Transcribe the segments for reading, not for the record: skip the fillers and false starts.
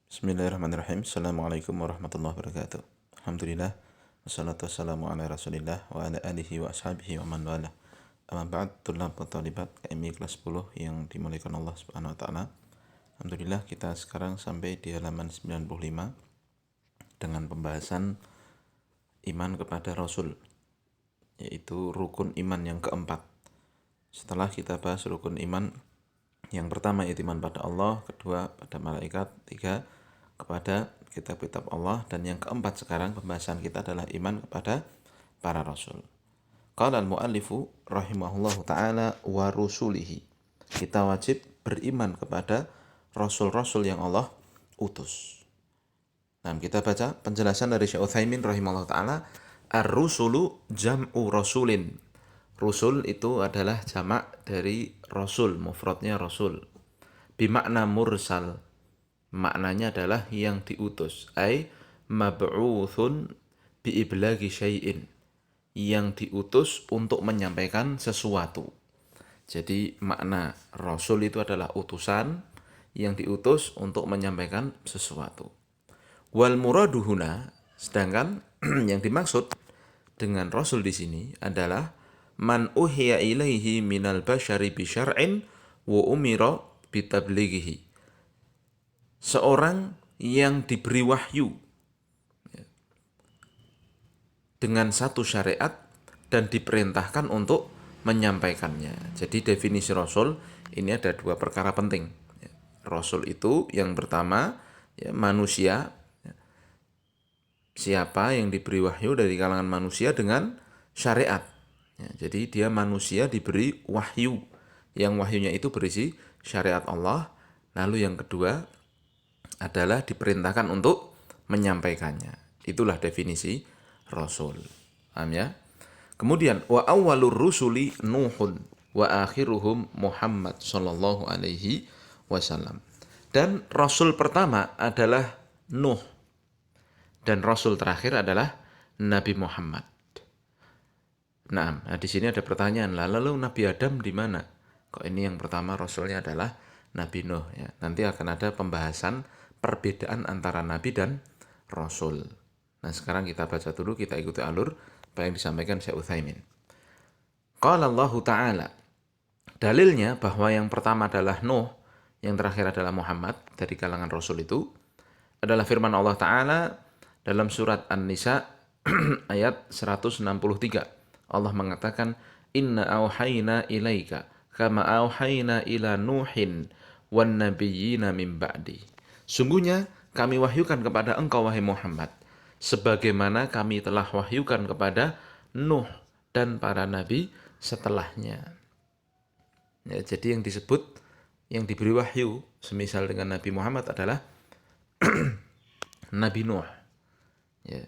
Bismillahirrahmanirrahim. Assalamualaikum warahmatullahi wabarakatuh. Alhamdulillah. Wassalatu wassalamu ala rasulillah wa ala alihi wa ashabihi wa man wala. Amma ba'd, tulab wa talibat KMI kelas 10 yang dimuliakan Allah subhanahu wa ta'ala. Alhamdulillah kita sekarang sampai di halaman 95 dengan pembahasan iman kepada Rasul, yaitu rukun iman yang keempat. Setelah kita bahas rukun iman yang pertama, yaitu iman pada Allah, kedua pada malaikat, tiga kepada kitab-kitab Allah, dan yang keempat sekarang pembahasan kita adalah iman kepada para rasul. Qala al-muallifu rahimahullahu ta'ala wa rusulihi. Kita wajib beriman kepada rasul-rasul yang Allah utus. Nah, kita baca penjelasan dari Syekh Utsaimin rahimahullahu ta'ala. Ar-rusulu jam'u rasulin. Rusul itu adalah jamak dari rasul, mufradnya rasul. Bimakna mursal. Maknanya adalah yang diutus. Ai mab'uthun biiblagi syai'in. Yang diutus untuk menyampaikan sesuatu. Jadi makna rasul itu adalah utusan yang diutus untuk menyampaikan sesuatu. Wal muraduhuna, sedangkan yang dimaksud dengan rasul di sini adalah man uhiya ilaihi minal bashari bi syar'in wa umira bitablighihi. Seorang yang diberi wahyu dengan satu syariat dan diperintahkan untuk menyampaikannya. Jadi definisi rasul ini ada dua perkara penting. Rasul itu yang pertama manusia, siapa yang diberi wahyu dari kalangan manusia dengan syariat. Jadi dia manusia diberi wahyu, yang wahyunya itu berisi syariat Allah. Lalu yang kedua adalah diperintahkan untuk menyampaikannya. Itulah definisi rasul. Paham ya? Kemudian wa awwalur rusuli Nuhun wa akhiruhum Muhammad sallallahu alaihi wasallam. Dan rasul pertama adalah Nuh. Dan rasul terakhir adalah Nabi Muhammad. Nah, di sini ada pertanyaan, lalu Nabi Adam di mana? Kok ini yang pertama rasulnya adalah Nabi Nuh ya. Nanti akan ada pembahasan perbedaan antara nabi dan rasul. Nah, sekarang kita baca dulu, kita ikuti alur apa yang disampaikan Syekh Utsaimin. Qala Allah Ta'ala. Dalilnya bahwa yang pertama adalah Nuh, yang terakhir adalah Muhammad dari kalangan rasul itu adalah firman Allah Ta'ala dalam surat An-Nisa ayat 163. Allah mengatakan, Inna auhayna ilaika kama auhayna ila Nuhin wan nabiyyina min ba'di. Sungguhnya kami wahyukan kepada engkau wahai Muhammad, sebagaimana kami telah wahyukan kepada Nuh dan para nabi setelahnya. Ya, jadi yang disebut, yang diberi wahyu semisal dengan Nabi Muhammad adalah Nabi Nuh. Ya.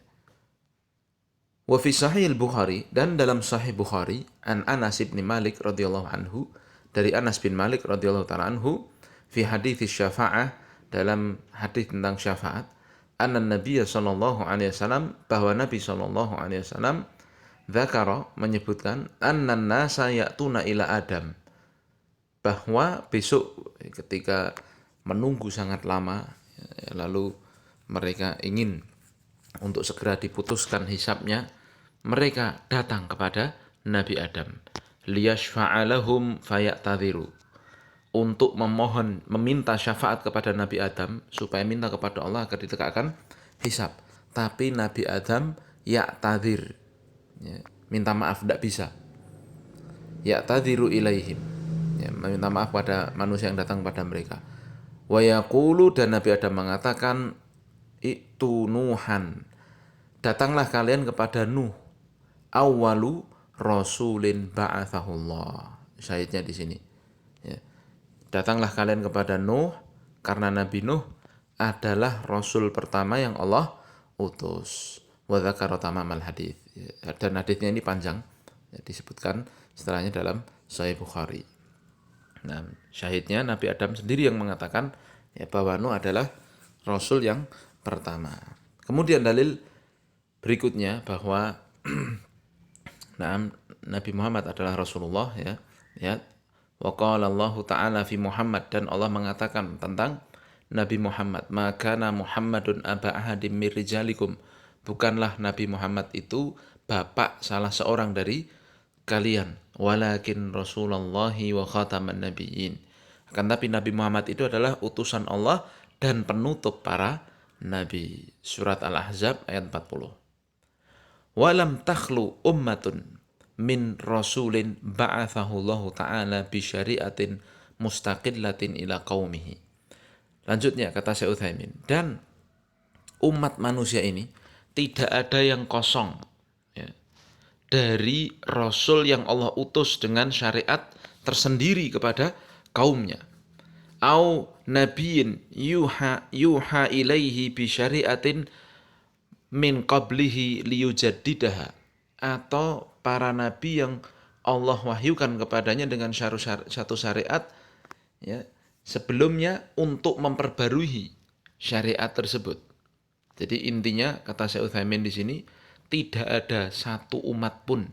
Wa fi sahih al-Bukhari, dan dalam sahih Bukhari, an Anas bin Malik radhiyallahu anhu, dari Anas bin Malik radhiyallahu ta'ala anhu, fi hadits syafa'ah, dalam hadis tentang syafaat, anna Nabi sallallahu alaihi wasallam, bahwa Nabi sallallahu alaihi wasallam dzakara, menyebutkan, anna nasa ya'tuna ila Adam, bahwa besok ketika menunggu sangat lama, lalu mereka ingin untuk segera diputuskan hisabnya, mereka datang kepada Nabi Adam, liyashfa'alahum fayatadhiru, untuk memohon, meminta syafaat kepada Nabi Adam, supaya minta kepada Allah agar ditegakkan hisab. Tapi Nabi Adam ya'tadhir, ya, minta maaf, tidak bisa. Ya'tadhiru ilaihim, ya, meminta maaf pada manusia yang datang pada mereka. Wa yaqulu, dan Nabi Adam mengatakan, itu Nuhan, datanglah kalian kepada Nuh, awwalu rasulin ba'athahullah. Syahidnya di sini. Ya. Datanglah kalian kepada Nuh, karena Nabi Nuh adalah rasul pertama yang Allah utus. Wa dzakara tamamal hadits. Dan haditsnya ini panjang, ya, disebutkan setelahnya dalam Sahih Bukhari. Nah, syahidnya Nabi Adam sendiri yang mengatakan, ya, bahwa Nuh adalah rasul yang pertama. Kemudian dalil berikutnya bahwa Nabi Muhammad adalah Rasulullah, ya. Wa qala Allah Ta'ala fi Muhammad, dan Allah mengatakan tentang Nabi Muhammad, maka Muhammadun aba ahadim mir rijalikum, bukanlah Nabi Muhammad itu bapak salah seorang dari kalian, walakin Rasulullahi wa khataman nabiyyin. Akan tapi Nabi Muhammad itu adalah utusan Allah dan penutup para nabi. Surat Al-Ahzab ayat 40. Walam takhlu ummatun min rasulin ba'athahu Allah ta'ala bi syari'atin mustaqillatin ila qaumihi. Lanjutnya kata Syekh Utsaimin, dan umat manusia ini tidak ada yang kosong, ya, dari rasul yang Allah utus dengan syariat tersendiri kepada kaumnya. Au nabiyin yuha ilaihi bi syariatin min qablihi liyujaddidaha, atau para nabi yang Allah wahyukan kepadanya dengan satu syariat, ya, sebelumnya untuk memperbarui syariat tersebut. Jadi intinya kata Syekh Utsaimin di sini, tidak ada satu umat pun,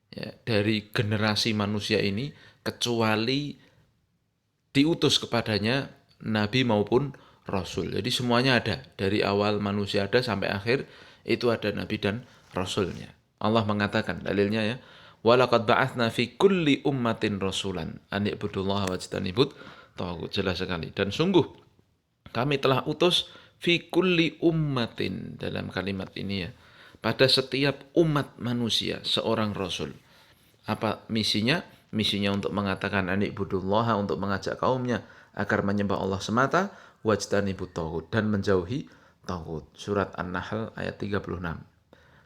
ya, dari generasi manusia ini kecuali diutus kepadanya nabi maupun rasul. Jadi semuanya ada, dari awal manusia ada sampai akhir itu ada nabi dan rasulnya. Allah mengatakan dalilnya, ya, walaqad ba'atsna fi kulli ummatin rasulan an i'budullaha wajtanibut taghut. Jelas sekali. Dan sungguh kami telah utus fi kulli ummatin, dalam kalimat ini, ya, pada setiap umat manusia seorang rasul. Apa misinya? Misinya untuk mengatakan an i'budullaha, untuk mengajak kaumnya agar menyembah Allah semata, wajtanibut taghut, dan menjauhi taghut. Surat An-Nahl ayat 36.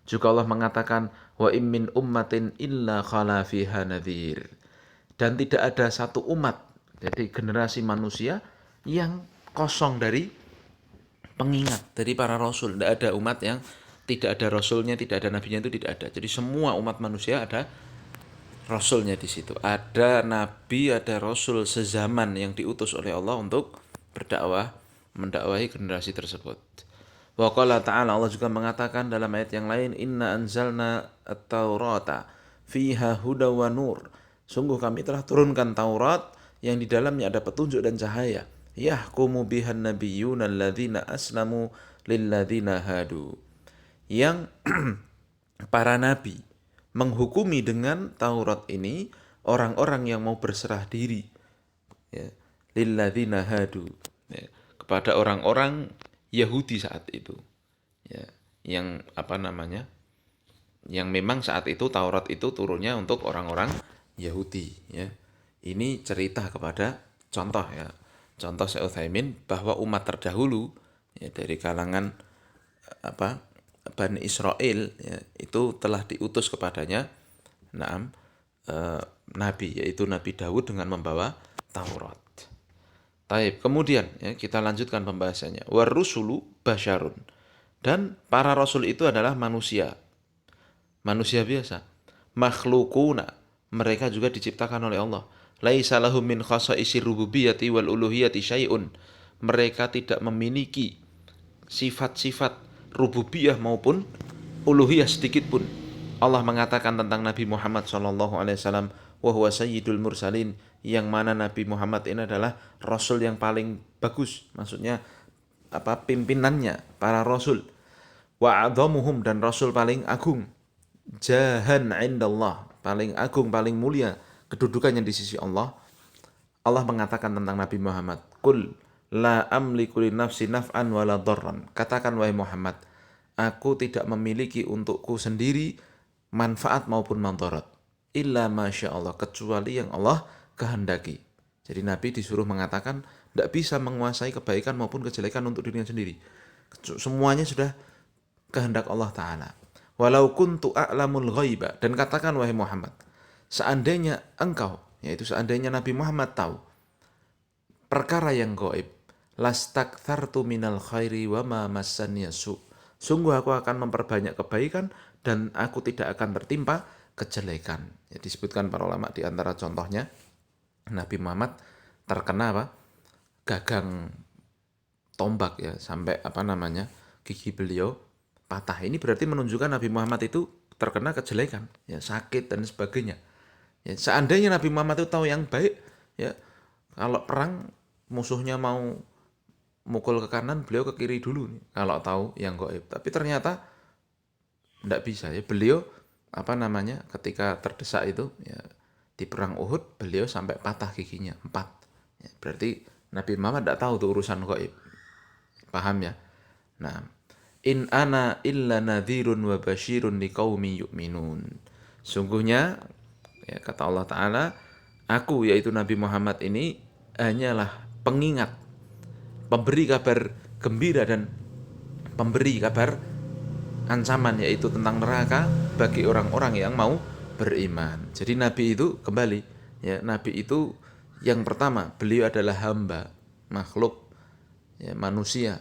Juga Allah mengatakan wa im min ummatin illa khala fiha nadhir. Dan tidak ada satu umat, jadi generasi manusia, yang kosong dari pengingat dari para rasul. Tidak ada umat yang tidak ada rasulnya, tidak ada nabinya, itu tidak ada. Jadi semua umat manusia ada rasulnya di situ. Ada nabi, ada rasul sezaman yang diutus oleh Allah untuk berdakwah, mendakwahi generasi tersebut. Wa qala ta'ala, Allah juga mengatakan dalam ayat yang lain, inna anzalna at-taurata fiha huda wa nur. Sungguh kami telah turunkan Taurat yang di dalamnya ada petunjuk dan cahaya. Yahkumu bihan nabiyyuna alladzina aslamu lilladzina hadu. Yang para nabi menghukumi dengan Taurat ini orang-orang yang mau berserah diri, ya, lilladzina hadu, ya, kepada orang-orang Yahudi saat itu, ya, yang yang memang saat itu Taurat itu turunnya untuk orang-orang Yahudi, ya. Ini cerita kepada contoh, ya, contoh Syekh Utsaimin bahwa umat terdahulu, ya, dari kalangan Bani Israel, ya, itu telah diutus kepadanya nabi, yaitu Nabi Daud dengan membawa Taurat. Taib. Kemudian, ya, kita lanjutkan pembahasannya. Warusulu basyarun. Dan para rasul itu adalah manusia. Manusia biasa. Makhlukuna. Mereka juga diciptakan oleh Allah. Laisa lahum min khasaisir rububiyyati wal uluhiyyati syai'un. Mereka tidak memiliki sifat-sifat rububiyah maupun uluhiyah sedikit pun. Allah mengatakan tentang Nabi Muhammad SAW, wa huwa sayyidul mursalin, yang mana Nabi Muhammad ini adalah rasul yang paling bagus, maksudnya pimpinannya para rasul. Wa adhamuhum, dan rasul paling agung. Jahan indallah, paling agung, paling mulia kedudukannya di sisi Allah. Allah mengatakan tentang Nabi Muhammad, qul la amliku li nafsi naf'an wala dharran. Katakan wahai Muhammad, aku tidak memiliki untukku sendiri manfaat maupun madarat, illa masya Allah, kecuali yang Allah kehendaki. Jadi Nabi disuruh mengatakan tidak bisa menguasai kebaikan maupun kejelekan untuk dirinya sendiri. Semuanya sudah kehendak Allah Ta'ala. Walau kuntu a'lamul ghaiba, dan katakan wahai Muhammad, seandainya engkau, yaitu seandainya Nabi Muhammad tahu perkara yang gaib, lastakthartu minal khairi wa ma massaniya su. Sungguh aku akan memperbanyak kebaikan dan aku tidak akan tertimpa kejelekan. Ya, disebutkan para ulama di antara contohnya Nabi Muhammad terkena gagang tombak, ya, sampai gigi beliau patah. Ini berarti menunjukkan Nabi Muhammad itu terkena kejelekan, ya, sakit dan sebagainya. Ya, seandainya Nabi Muhammad itu tahu yang baik, ya, kalau perang musuhnya mau mukul ke kanan, beliau ke kiri dulu nih, kalau tahu yang gaib. Tapi ternyata tidak bisa ya. Beliau ketika terdesak itu ya, di perang Uhud beliau sampai patah giginya 4. Ya, berarti Nabi Muhammad tidak tahu tuh urusan gaib. Paham ya? Nah, in ana illa nadhirun wa basyirun liqaumi yu'minun. Sungguhnya ya, kata Allah Ta'ala, aku yaitu Nabi Muhammad ini hanyalah pengingat, pemberi kabar gembira dan pemberi kabar ancaman, yaitu tentang neraka bagi orang-orang yang mau beriman. Jadi Nabi itu kembali ya, Nabi itu yang pertama, beliau adalah hamba, makhluk ya, manusia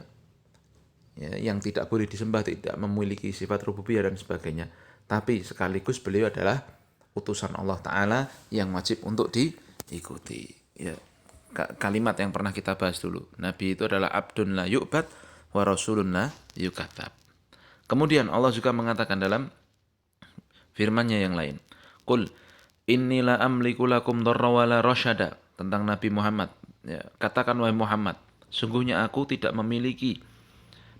ya, yang tidak boleh disembah, tidak memiliki sifat rububiyah dan sebagainya. Tapi sekaligus beliau adalah utusan Allah Ta'ala yang wajib untuk diikuti. Ya, kalimat yang pernah kita bahas dulu. Nabi itu adalah abdun la yu'bad wa rasulun la yukatab. Kemudian Allah juga mengatakan dalam firman-Nya yang lain, Qul inni la amliku lakum dharra wa la rasyada, tentang Nabi Muhammad. Ya, katakan wahai Muhammad, sungguhnya aku tidak memiliki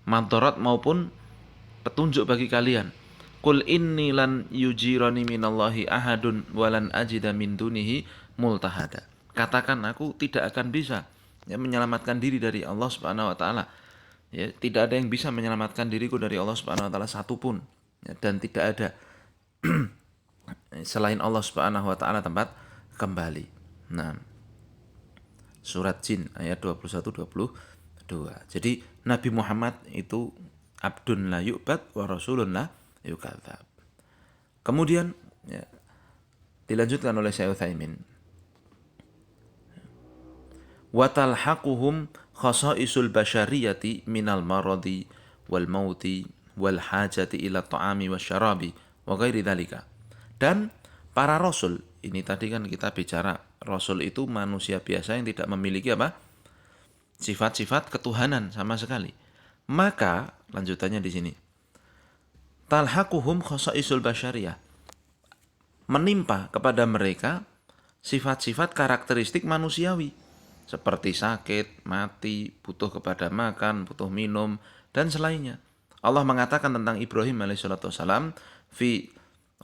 madarat maupun petunjuk bagi kalian. Qul inni lan yujirani minallahi ahadun walan ajida min dunihi multahada. Katakan aku tidak akan bisa ya, menyelamatkan diri dari Allah Subhanahu wa taala. Ya, tidak ada yang bisa menyelamatkan diriku dari Allah Subhanahu wa taala satupun. Ya, dan tidak ada selain Allah Subhanahu wa taala tempat kembali. Nah, surat Jin ayat 21-22. Jadi Nabi Muhammad itu abdun la yu'bad wa rasulun la yukadzab. Kemudian ya, dilanjutkan oleh Syekh Utsaimin. Wa talhaquhum khasaisul basyariyati minal maradi wal mauti wal hajati ila ta'ami wasyarabi wa ghairi dzalika. Dan para rasul, ini tadi kan kita bicara rasul itu manusia biasa yang tidak memiliki apa? Sifat-sifat ketuhanan sama sekali. Maka lanjutannya di sini. Talhaquhum khasaisul basyariyah. Menimpa kepada mereka sifat-sifat karakteristik manusiawi seperti sakit, mati, butuh kepada makan, butuh minum dan selainnya. Allah mengatakan tentang Ibrahim alaihissalam fi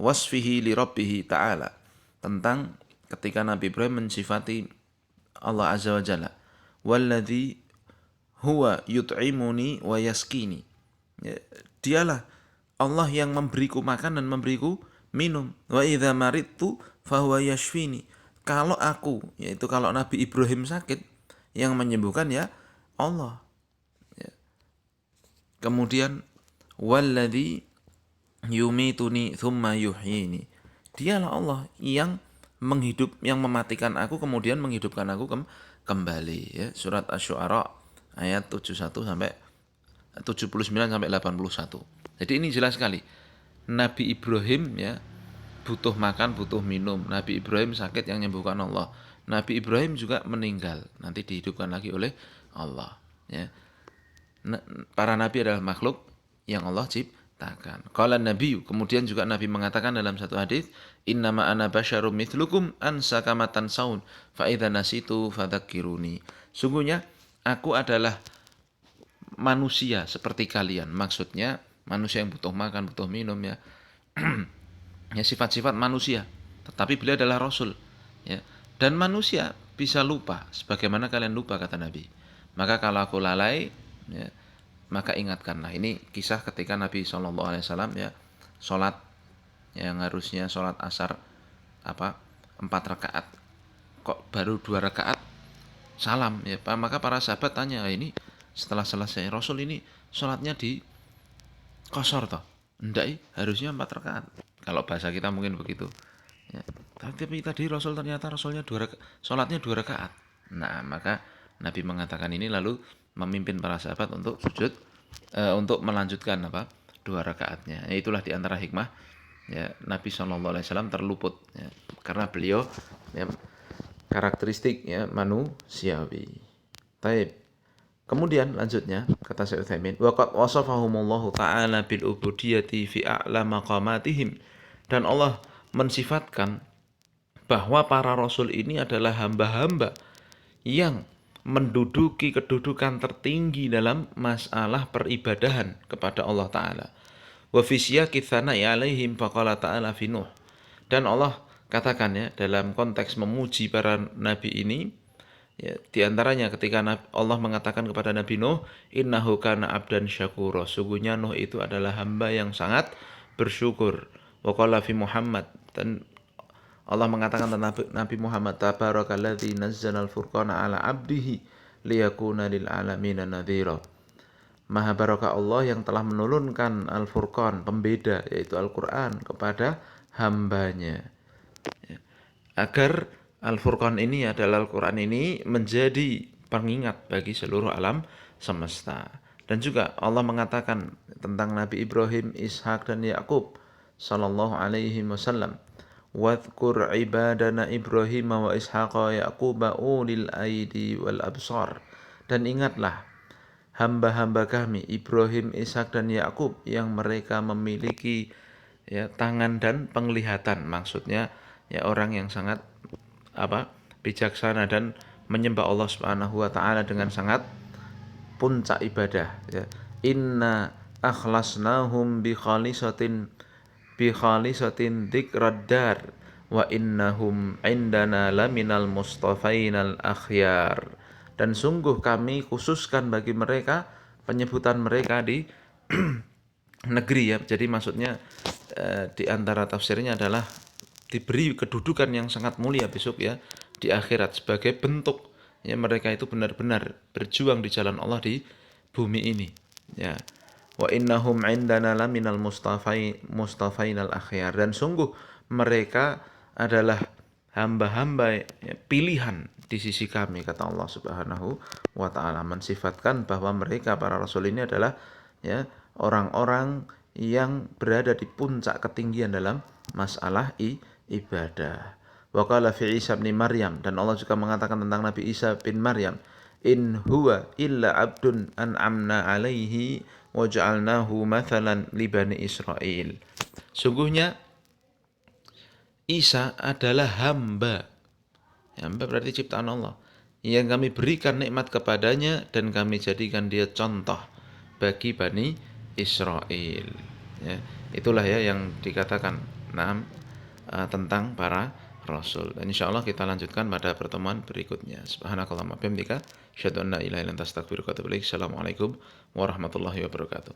wasfihi li rabbih ta'ala, tentang ketika Nabi Ibrahim mensifati Allah azza wa jalla, walladzi huwa yut'imuni wa yaskini. Ya, dialah Allah yang memberiku makan dan memberiku minum. Wa idza maridtu fahuwa yashfini. Kalau aku, yaitu kalau Nabi Ibrahim sakit, yang menyembuhkan ya Allah. Ya. Kemudian walladzi yumituni thumma yuhyini. Dialah Allah yang yang mematikan aku kemudian menghidupkan aku kembali ya. Surat Asy-Syu'ara ayat 71 sampai 79 sampai 81. Jadi ini jelas sekali. Nabi Ibrahim ya butuh makan, butuh minum. Nabi Ibrahim sakit yang menyembuhkan Allah. Nabi Ibrahim juga meninggal, nanti dihidupkan lagi oleh Allah. Ya. Para nabi adalah makhluk yang Allah ciptakan. Qala Nabi, kemudian juga Nabi mengatakan dalam satu hadis, innama ana basyarum mithlukum ansa kama tansaun fa idza nasitu fadzakiruni. Sungguhnya aku adalah manusia seperti kalian. Maksudnya manusia yang butuh makan, butuh minum ya. Ya, sifat-sifat manusia, tetapi beliau adalah rasul ya. Dan manusia bisa lupa sebagaimana kalian lupa, kata Nabi. Maka kalau aku lalai ya, maka ingatkanlah. Ini kisah ketika Nabi SAW ya sholat yang harusnya sholat asar 4 rakaat kok baru 2 rakaat salam ya. Maka para sahabat tanya, ini setelah selesai Rasul ini sholatnya di kosor toh? Enggak, harusnya 4 rakaat. Kalau bahasa kita mungkin begitu. Ya. Tapi tadi Rasulnya sholatnya 2 rakaat. Nah, maka Nabi mengatakan ini lalu memimpin para sahabat untuk sujud, untuk melanjutkan 2 rakaatnya. Ya, itulah diantara hikmah ya Nabi SAW terluput ya, karena beliau ya, karakteristik ya manusiawi. Taib. Kemudian lanjutnya kata Syekh Utsaimin, waqad wasafahumullahu ta'ala bil ubudiyyati fi a'la maqamatihim. Dan Allah mensifatkan bahwa para rasul ini adalah hamba-hamba yang menduduki kedudukan tertinggi dalam masalah peribadahan kepada Allah Ta'ala. Wa fi siyaqi tsana'i 'alaihim faqala ta'ala fi Nuh. Dan Allah katakan ya dalam konteks memuji para nabi ini, ya, di antaranya ketika Allah mengatakan kepada Nabi Nuh, innahu kana abdan syakura. Sungguhnya Nuh itu adalah hamba yang sangat bersyukur. Wa qala fi Muhammad, dan Allah mengatakan tentang Nabi Muhammad, tabarakalladzi nazzalal furqana ala abdihi liyakuna lil alamin nadhira. Maha barakah Allah yang telah menurunkan Al-Furqan, pembeda, yaitu Al-Quran, kepada hambanya. Agar Al-Furqan ini adalah Al-Quran ini menjadi pengingat bagi seluruh alam semesta. Dan juga Allah mengatakan tentang Nabi Ibrahim, Ishak dan Yakub sallallahu alaihi wasallam, "Wadhkur ibadana Ibrahim wa Ishaqa Yaquba ulil aidi wal absar." Dan ingatlah hamba-hamba kami Ibrahim, Ishak dan Yakub yang mereka memiliki ya tangan dan penglihatan. Maksudnya ya orang yang sangat bijaksana dan menyembah Allah Subhanahu wa taala dengan sangat puncak ibadah ya. Inna akhlasnahum bi khalisatin dzikraddar wa innahum indana laminal mustafainal akhyar. Dan sungguh kami khususkan bagi mereka penyebutan mereka di negeri ya. Jadi maksudnya di antara tafsirnya adalah diberi kedudukan yang sangat mulia besok ya di akhirat sebagai bentuk ya mereka itu benar-benar berjuang di jalan Allah di bumi ini ya. Wa innahum indana laminal mustafainal akhyar. Dan sungguh mereka adalah hamba-hamba ya, pilihan di sisi kami, kata Allah Subhanahu wa taala, mensifatkan bahwa mereka para rasul ini adalah ya orang-orang yang berada di puncak ketinggian dalam masalah ibadah. Wa qala fi Isa bin Maryam, dan Allah juga mengatakan tentang Nabi Isa bin Maryam, in huwa illa abdun an'amna alaihi wa ja'alnahu mathalan li bani Israil. Sungguhnya Isa adalah hamba. Hamba berarti ciptaan Allah yang kami berikan nikmat kepadanya dan kami jadikan dia contoh bagi Bani Israel. Ya, itulah ya yang dikatakan tentang para rasul. Dan insya Allah kita lanjutkan pada pertemuan berikutnya. Subhanakallahumma bihamdika, asyhadu an la ilaha illa anta astaghfiruka wa atubu ilaik. Assalamualaikum warahmatullahi wabarakatuh.